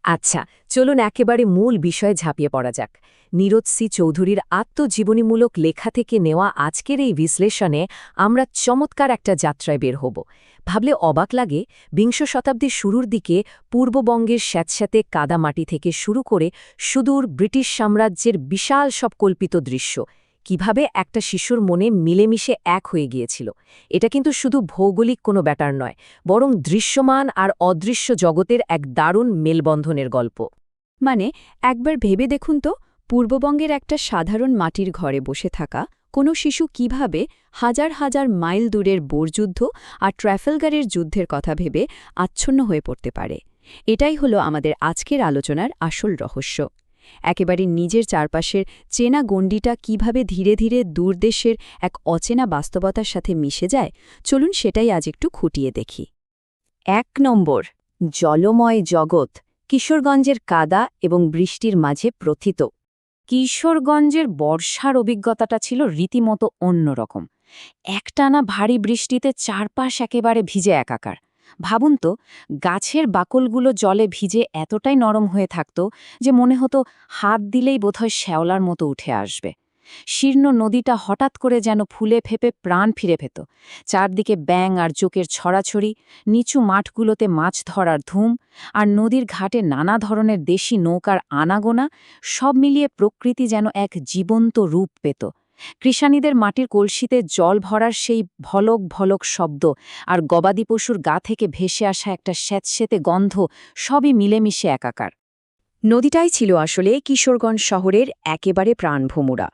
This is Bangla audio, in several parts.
আচ্ছা, চলুন একেবারে মূল বিষয়ে ঝাঁপিয়ে পড়া যাক। নীরজ সি চৌধুরীর আত্মজীবনীমূলক লেখা থেকে নেওয়া আজকের এই বিশ্লেষণে আমরা চমৎকার একটা যাত্রায় বের হব। ভাবলে অবাক লাগে, বিংশ শতাব্দীর শুরুর দিকে পূর্ববঙ্গের স্যাঁতস্যাঁতে কাদামাটি থেকে শুরু করে সুদূর ব্রিটিশ সাম্রাজ্যের বিশাল সব কল্পিত দৃশ্য কিভাবে একটা শিশুর মনে মিলেমিশে এক হয়ে গিয়েছিল। এটা কিন্তু শুধু ভৌগোলিক কোনো ব্যাপার নয়, বরং দৃশ্যমান আর অদৃশ্য জগতের এক দারুণ মেলবন্ধনের গল্প। মানে একবার ভেবে দেখুন তো, পূর্ববঙ্গের একটা সাধারণ মাটির ঘরে বসে থাকা কোনো শিশু কিভাবে হাজার হাজার মাইল দূরের বোরযুদ্ধ আর ট্র্যাফেলগারের যুদ্ধের কথা ভেবে আচ্ছন্ন হয়ে পড়তে পারে। এটাই হলো আমাদের আজকের আলোচনার আসল রহস্য। একেবারে নিজের চারপাশের চেনা গণ্ডিটা কিভাবে ধীরে ধীরে দূরদেশের এক অচেনা বাস্তবতার সাথে মিশে যায়, চলুন সেটাই আজ একটু খুঁটিয়ে দেখি। ১ নম্বর, জলময় জগৎ, কিশোরগঞ্জের কাদা এবং বৃষ্টির মাঝে প্রথিত। কিশোরগঞ্জের বর্ষার অভিজ্ঞতাটা ছিল রীতিমতো অন্যরকম। একটানা ভারী বৃষ্টিতে চারপাশ একেবারে ভিজে একাকার। ভাবুন তো, গাছের বাকলগুলো জলে ভিজে এতটাই নরম হয়ে থাকত যে মনে হতো হাত দিলেই বোধহয় শ্যাওলার মতো উঠে আসবে। শীর্ণ নদীটা হঠাৎ করে যেন ফুলে ফেপে প্রাণ ফিরে পেত। চারদিকে ব্যাঙ আর জোকের ছড়াছড়ি, নিচু মাঠগুলোতে মাছ ধরার ধুম, আর নদীর ঘাটে নানা ধরনের দেশি নৌকার আনাগোনা, সব মিলিয়ে প্রকৃতি যেন এক জীবন্ত রূপ পেত। কৃষানীদের মাটির কলসিতে জল ভরার সেই ভলক ভলক শব্দ আর গবাদি পশুর গা থেকে ভেসে আসা একটা স্যাঁতস্যাঁতে গন্ধ, সবই মিলেমিশে একাকার। নদীটাই ছিল আসলে কিশোরগঞ্জ শহরের একেবারে প্রাণভোমরা।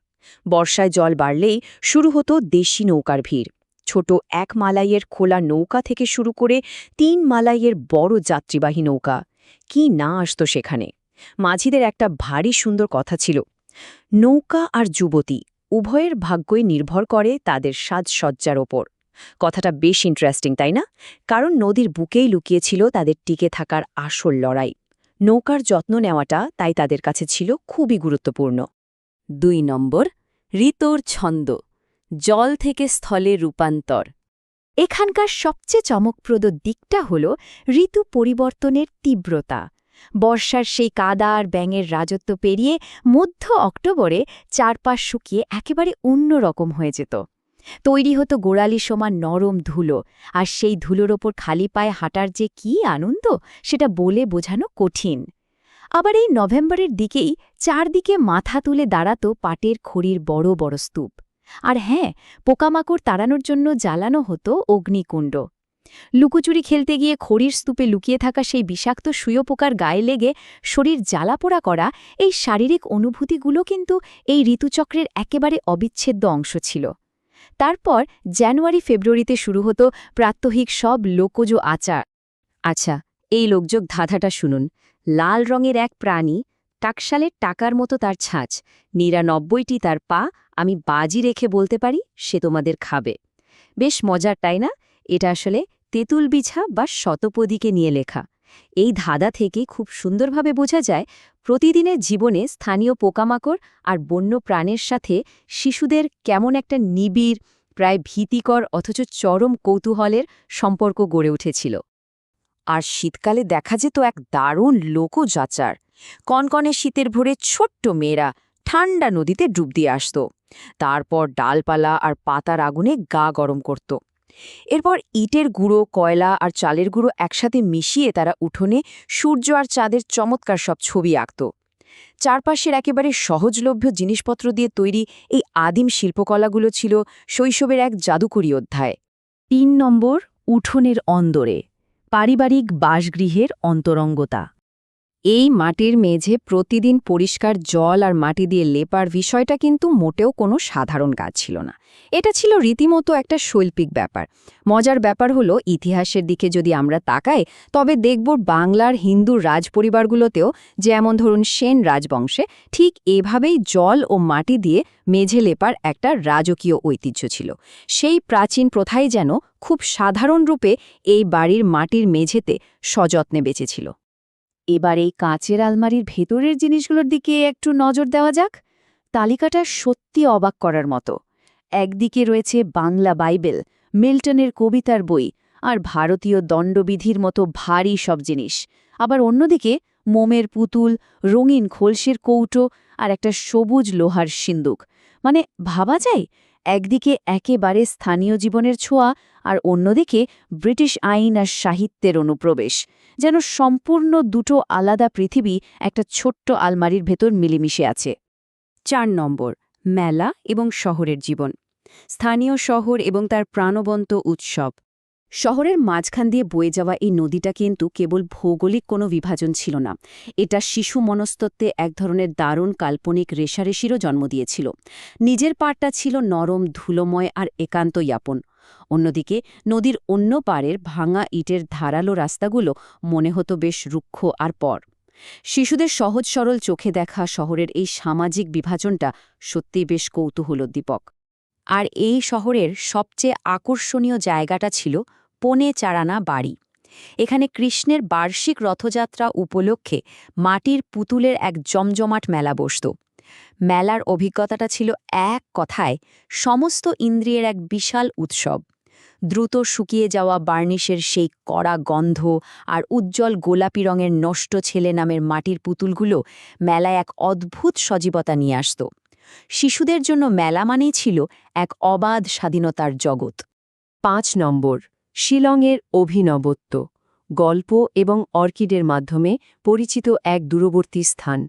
বর্ষায় জল বাড়লেই শুরু হতো দেশি নৌকার ভিড়। ছোট ১ মালাইয়ের খোলা নৌকা থেকে শুরু করে ৩ মালাইয়ের বড় যাত্রীবাহী নৌকা, কি না আসত সেখানে। মাঝিদের একটা ভারী সুন্দর কথা ছিল, নৌকা আর যুবতী উভয়ের ভাগ্যই নির্ভর করে তাদের সাজসজ্জার ওপর। কথাটা বেশ ইন্টারেস্টিং, তাই না? কারণ নদীর বুকেই লুকিয়েছিল তাদের টিকে থাকার আসল লড়াই। নৌকার যত্ন নেওয়াটা তাই তাদের কাছে ছিল খুবই গুরুত্বপূর্ণ। ২ নম্বর, ঋতুর ছন্দ, জল থেকে স্থলে রূপান্তর। এখানকার সবচেয়ে চমকপ্রদ দিকটা হল ঋতু পরিবর্তনের তীব্রতা। বর্ষার সেই কাদা আর ব্যাঙের রাজত্ব পেরিয়ে মধ্য অক্টোবরে চারপাশ শুকিয়ে একেবারে অন্যরকম হয়ে যেত। তৈরি হতো গোড়ালি সমান নরম ধুলো, আর সেই ধুলোর ওপর খালি পায়ে হাঁটার যে কী আনন্দ, সেটা বলে বোঝানো কঠিন। আবার এই নভেম্বরের দিকেই চারদিকে মাথা তুলে দাঁড়াত পাটের খড়ির বড় বড় স্তূপ। আর হ্যাঁ, পোকামাকড় তাড়ানোর জন্য জ্বালানো হতো অগ্নিকুণ্ড। লুকোচুরি খেলতে গিয়ে খড়ির স্তূপে লুকিয়ে থাকা সেই বিষাক্ত শুয়োপোকার গায়ে লেগে শরীর জ্বালাপোড়া করা, এই শারীরিক অনুভূতিগুলো কিন্তু এই ঋতুচক্রের একেবারে অবিচ্ছেদ্য অংশ ছিল। তারপর জানুয়ারি ফেব্রুয়ারিতে শুরু হতো প্রাত্যহিক সব লোকজ আচার। আচ্ছা, এই লোকযোগ ধাঁধাটা শুনুন। লাল রঙের এক প্রাণী, টাকশালের টাকার মতো তার ছাঁচ, ৯৯টি তার পা, আমি বাজি রেখে বলতে পারি সে তোমাদের খাবে। বেশ মজার, তাই না? এটা আসলে তেঁতুল বিছা বা শতপদীকে নিয়ে লেখা। এই ধাঁধা থেকে খুব সুন্দরভাবে বোঝা যায় প্রতিদিনের জীবনে স্থানীয় পোকামাকড় আর বন্য প্রাণের সাথে শিশুদের কেমন একটা নিবিড়, প্রায় ভীতিকর অথচ চরম কৌতূহলের সম্পর্ক গড়ে উঠেছিল। আর শীতকালে দেখা যেত এক দারুণ লোকজ আচার। কনকনে শীতের ভোরে ছোট্ট মেয়েরা ঠান্ডা নদীতে ডুব দিয়ে আসত। তারপর ডালপালা আর পাতার আগুনে গা গরম করত। এরপর ইটের গুঁড়ো, কয়লা আর চালের গুঁড়ো একসাথে মিশিয়ে তারা উঠোনে সূর্য আর চাঁদের চমৎকার সব ছবি আঁকত। চারপাশের একেবারে সহজলভ্য জিনিসপত্র দিয়ে তৈরি এই আদিম শিল্পকলাগুলো ছিল শৈশবের এক জাদুকরী অধ্যায়। ৩ নম্বর, উঠোনের অন্দরে, পারিবারিক বাসগৃহের অন্তরঙ্গতা। এই মাটির মেঝে প্রতিদিন পরিষ্কার জল আর মাটি দিয়ে লেপার বিষয়টা কিন্তু মোটেও কোনো সাধারণ কাজ ছিল না। এটা ছিল রীতিমতো একটা শৈল্পিক ব্যাপার। মজার ব্যাপার হলো, ইতিহাসের দিকে যদি আমরা তাকাই, তবে দেখব বাংলার হিন্দু রাজপরিবারগুলোতেও, যেমন ধরুন সেন রাজবংশে, ঠিক এভাবেই জল ও মাটি দিয়ে মেঝে লেপার একটা রাজকীয় ঐতিহ্য ছিল। সেই প্রাচীন প্রথাই যেন খুব সাধারণ রূপে এই বাড়ির মাটির মেঝেতে সযত্নে বেঁচেছিল। এবার এই কাঁচের আলমারির ভেতরের জিনিসগুলোর দিকে একটু নজর দেওয়া যাক। তালিকাটা সত্যি অবাক করার মতো। একদিকে রয়েছে বাংলা বাইবেল, মিল্টনের কবিতার বই আর ভারতীয় দণ্ডবিধির মতো ভারী সব জিনিস। আবার অন্যদিকে মোমের পুতুল, রঙিন খোলসের কৌটো আর একটা সবুজ লোহার সিন্দুক। মানে ভাবা যায়, একদিকে একেবারে স্থানীয় জীবনের ছোঁয়া আর অন্যদিকে ব্রিটিশ আইন আর সাহিত্যের অনুপ্রবেশ। যেন সম্পূর্ণ দুটো আলাদা পৃথিবী একটা ছোট্ট আলমারির ভেতর মিলেমিশে আছে। 4 নম্বর, মেলা এবং শহরের জীবন। স্থানীয় শহর এবং তার প্রাণবন্ত উৎসব। শহরের মাঝখান দিয়ে বয়ে যাওয়া এই নদীটা কিন্তু কেবল ভৌগোলিক কোনো বিভাজন ছিল না, এটা শিশু মনস্তত্ত্বে এক ধরনের দারুণ কাল্পনিক রেশারেশিরও জন্ম দিয়েছিল। নিজের পাড়টা ছিল নরম, ধুলোময় আর একান্ত ইয়াপন। অন্যদিকে নদীর অন্য পাড়ের ভাঙা ইটের ধারালো রাস্তাগুলো মনে হতো বেশ রুক্ষ আর পর। শিশুদের সহজ সরল চোখে দেখা শহরের এই সামাজিক বিভাজনটা সত্যিই বেশ কৌতূহলোদ্দীপক। আর এই শহরের সবচেয়ে আকর্ষণীয় জায়গাটা ছিল পনে চারানা বাড়ি। এখানে কৃষ্ণের বার্ষিক রথযাত্রা উপলক্ষে মাটির পুতুলের এক জমজমাট মেলা বসত। মেলার অভিজ্ঞতাটা ছিল এক কথায় সমস্ত ইন্দ্রিয়ের এক বিশাল উৎসব। দ্রুত শুকিয়ে যাওয়া বার্নিশের সেই কড়া গন্ধ আর উজ্জ্বল গোলাপি রঙের নষ্ট ছেলে নামের মাটির পুতুলগুলো মেলায় এক অদ্ভুত সজীবতা নিয়ে আসত। শিশুদের জন্য মেলা মানেই ছিল এক অবাধ স্বাধীনতার জগৎ। 5 নম্বর, শিলংয়ের অভিনবত্ব। গল্প এবং অর্কিডের মাধ্যমে পরিচিত এক দূরবর্তী স্থান।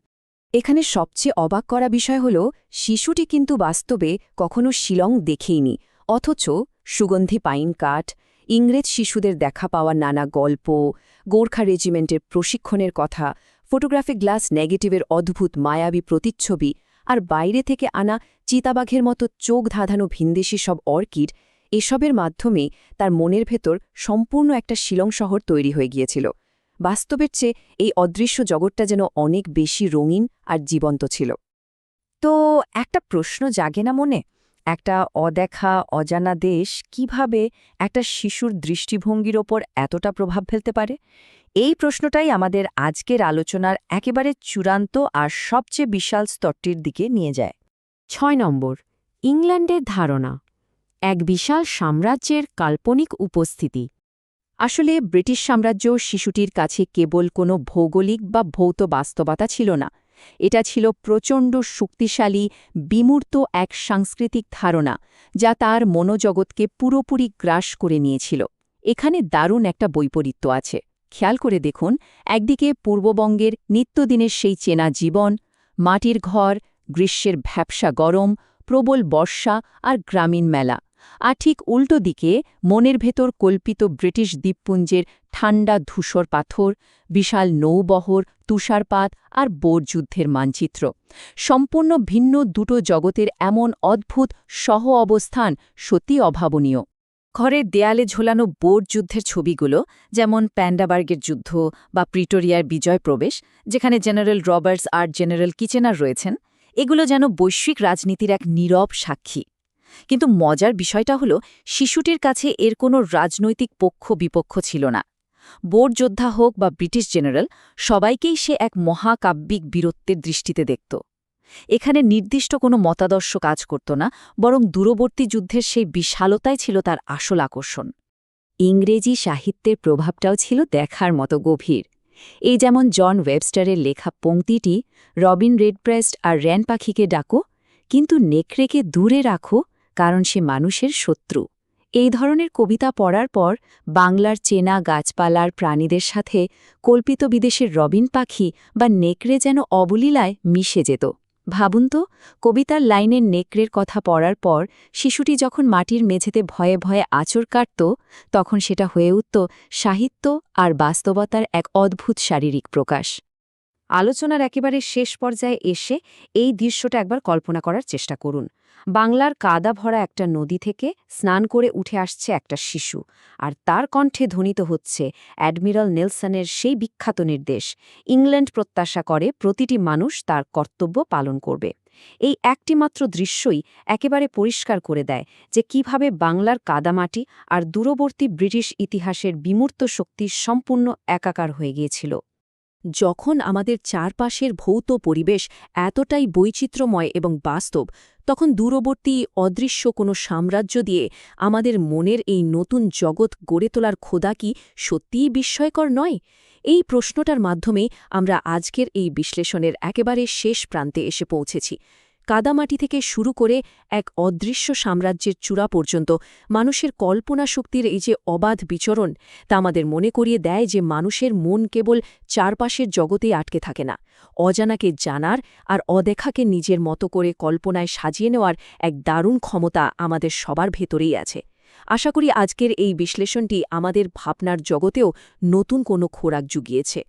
এখানে সবচেয়ে অবাক করা বিষয় হল শিশুটি কিন্তু বাস্তবে কখনো শিলং দেখেইনি, অথচ সুগন্ধি পাইন কাঠ, ইংরেজ শিশুদের দেখা পাওয়া নানা গল্প, গোর্খা রেজিমেন্টের প্রশিক্ষণের কথা, ফটোগ্রাফিক গ্লাস নেগেটিভের অদ্ভুত মায়াবী প্রতিচ্ছবি আর বাইরে থেকে আনা চিতাবাঘের মতো চোখ ধাঁধানো ভিনদেশি সব অর্কিড, এসবের মাধ্যমে তার মনের ভেতর সম্পূর্ণ একটা শিলং শহর তৈরি হয়ে গিয়েছিল। বাস্তবের চেয়ে এই অদৃশ্য জগৎটা যেন অনেক বেশি রঙিন আর জীবন্ত ছিল। তো একটা প্রশ্ন জাগে না মনে, একটা অদেখা অজানা দেশ কিভাবে একটা শিশুর দৃষ্টিভঙ্গির ওপর এতটা প্রভাব ফেলতে পারে? এই প্রশ্নটাই আমাদের আজকের আলোচনার একেবারে চূড়ান্ত আর সবচেয়ে বিশাল স্তরটির দিকে নিয়ে যায়। 6 নম্বর, ইংল্যান্ডের ধারণা। এক বিশাল সাম্রাজ্যের কাল্পনিক উপস্থিতি। আসলে ব্রিটিশ সাম্রাজ্য শিশুটির কাছে কেবল কোনো ভৌগোলিক বা ভৌত বাস্তবতা ছিল না, এটা ছিল প্রচণ্ড শক্তিশালী বিমূর্ত এক সাংস্কৃতিক ধারণা যা তার মনোজগৎকে পুরোপুরি গ্রাস করে নিয়েছিল। এখানে দারুণ একটা বৈপরীত্য আছে। খেয়াল করে দেখুন, একদিকে পূর্ববঙ্গের নিত্যদিনের সেই চেনা জীবন, মাটির ঘর, গ্রীষ্মের ভ্যাপসা গরম, প্রবল বর্ষা আর গ্রামীণ মেলা, আর ঠিক উল্টো দিকে মনের ভেতর কল্পিত ব্রিটিশ দ্বীপপুঞ্জের ঠান্ডা ধূসর পাথর, বিশাল নৌবহর, তুষারপাত আর বোর যুদ্ধের মানচিত্র। সম্পূর্ণ ভিন্ন দুটো জগতের এমন অদ্ভুত সহ অবস্থান সত্যি অভাবনীয়। ঘরের দেয়ালে ঝোলানো বোর যুদ্ধের ছবিগুলো, যেমন প্যান্ডাবার্গের যুদ্ধ বা প্রিটোরিয়ার বিজয় প্রবেশ, যেখানে জেনারেল রবার্টস আর জেনারেল কিচেনার রয়েছেন, এগুলো যেন বৈশ্বিক রাজনীতির এক নীরব সাক্ষী। কিন্তু মজার বিষয়টা হলো, শিশুটির কাছে এর কোনো রাজনৈতিক পক্ষ বিপক্ষ ছিল না। বোর যোদ্ধা হোক বা ব্রিটিশ জেনারেল, সবাইকেই সে এক মহাকাব্যিক বীরত্বের দৃষ্টিতে দেখত। এখানে নির্দিষ্ট কোনো মতাদর্শ কাজ করত না, বরং দূরবর্তী যুদ্ধের সেই বিশালতাই ছিল তার আসল আকর্ষণ। ইংরেজি সাহিত্যের প্রভাবটাও ছিল দেখার মতো গভীর। এই যেমন জন ওয়েবস্টারের লেখা পংক্তিটি, রবিন রেডব্রেস্ট আর র্যান পাখিকে ডাকো, কিন্তু নেকড়েকে দূরে রাখো কারণ সে মানুষের শত্রু। এই ধরনের কবিতা পড়ার পর বাংলার চেনা গাছপালার প্রাণীদের সাথে কল্পিত বিদেশের রবিন পাখি বা নেকড়ে যেন অবলীলায় মিশে যেত। ভাবুন তো, কবিতার লাইনের নেকড়ের কথা পড়ার পর শিশুটি যখন মাটির মেঝেতে ভয়ে ভয়ে আঁচড় কাটত, তখন সেটা হয়ে উঠত সাহিত্য আর বাস্তবতার এক অদ্ভুত শারীরিক প্রকাশ। আলোচনার একেবারে শেষ পর্যায়ে এসে এই দৃশ্যটা একবার কল্পনা করার চেষ্টা করুন। বাংলার কাদা ভরা একটা নদী থেকে স্নান করে উঠে আসছে একটা শিশু, আর তার কণ্ঠে ধ্বনিত হচ্ছে অ্যাডমিরাল নেলসনের সেই বিখ্যাত নির্দেশ, ইংল্যান্ড প্রত্যাশা করে প্রতিটি মানুষ তার কর্তব্য পালন করবে। এই একটিমাত্র দৃশ্যই একেবারে পরিষ্কার করে দেয় যে কিভাবে বাংলার কাদামাটি আর দূরবর্তী ব্রিটিশ ইতিহাসের বিমূর্ত শক্তি সম্পূর্ণ একাকার হয়ে গিয়েছিল। যখন আমাদের চারপাশের ভৌত পরিবেশ এতটাই বৈচিত্র্যময় এবং বাস্তব, তখন দূরবর্তী অদৃশ্য কোনো সাম্রাজ্য দিয়ে আমাদের মনের এই নতুন জগৎ গড়ে তোলার খোদা কি সত্যিই বিস্ময়কর নয়? এই প্রশ্নটার মাধ্যমে আমরা আজকের এই বিশ্লেষণের একেবারে শেষ প্রান্তে এসে পৌঁছেছি। কাদামাটি থেকে শুরু করে এক অদৃশ্য সাম্রাজ্যের চূড়া পর্যন্ত মানুষের কল্পনা শক্তির এই যে অবাধ বিচরণ, তা আমাদের মনে করিয়ে দেয় যে মানুষের মন কেবল চারপাশের জগতেই আটকে থাকে না। অজানাকে জানার আর অদেখাকে নিজের মতো করে কল্পনায় সাজিয়ে নেওয়ার এক দারুণ ক্ষমতা আমাদের সবার ভেতরেই আছে। আশা করি আজকের এই বিশ্লেষণটি আমাদের ভাবনার জগতেও নতুন কোনো খোরাক জুগিয়েছে।